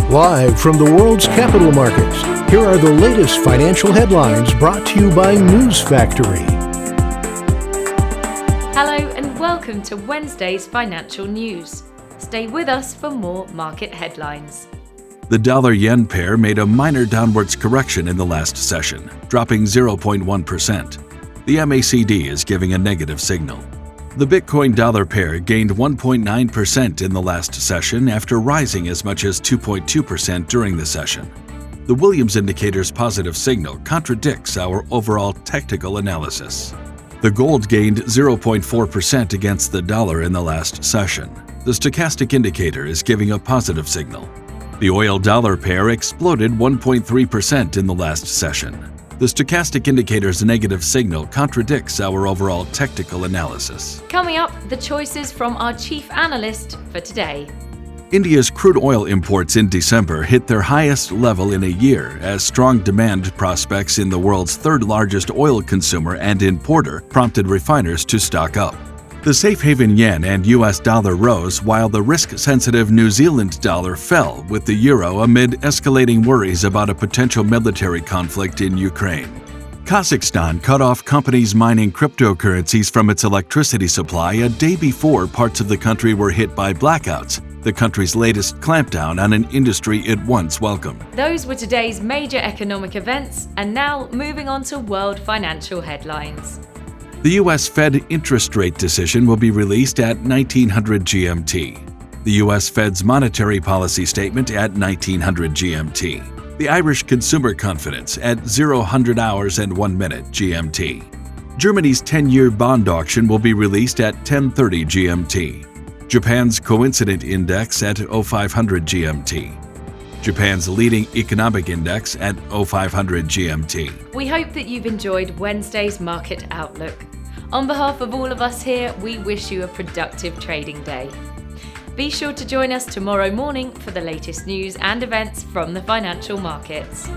Live from the world's capital markets, here are the latest financial headlines brought to you by News Factory. Hello and welcome to Wednesday's financial news. Stay with us for more market headlines. The dollar-yen pair made a minor downwards correction in the last session, dropping 0.1%. The MACD is giving a negative signal. The Bitcoin-dollar pair gained 1.9% in the last session after rising as much as 2.2% during the session. The Williams indicator's positive signal contradicts our overall technical analysis. The gold gained 0.4% against the dollar in the last session. The stochastic indicator is giving a positive signal. The oil-dollar pair exploded 1.3% in the last session. The stochastic indicator's negative signal contradicts our overall technical analysis. Coming up, the choices from our chief analyst for today. India's crude oil imports in December hit their highest level in a year as strong demand prospects in the world's third-largest oil consumer and importer prompted refiners to stock up. The safe haven yen and US dollar rose while the risk-sensitive New Zealand dollar fell with the euro amid escalating worries about a potential military conflict in Ukraine. Kazakhstan cut off companies mining cryptocurrencies from its electricity supply a day before parts of the country were hit by blackouts, the country's latest clampdown on an industry it once welcomed. Those were today's major economic events, and now moving on to world financial headlines. The U.S. Fed interest rate decision will be released at 1900 GMT. The U.S. Fed's monetary policy statement at 1900 GMT. The Irish consumer confidence at 00 hours and 1 minute GMT. Germany's 10-year bond auction will be released at 10:30 GMT. Japan's coincident index at 0500 GMT. Japan's leading economic index at 0500 GMT. We hope that you've enjoyed Wednesday's market outlook. On behalf of all of us here, we wish you a productive trading day. Be sure to join us tomorrow morning for the latest news and events from the financial markets.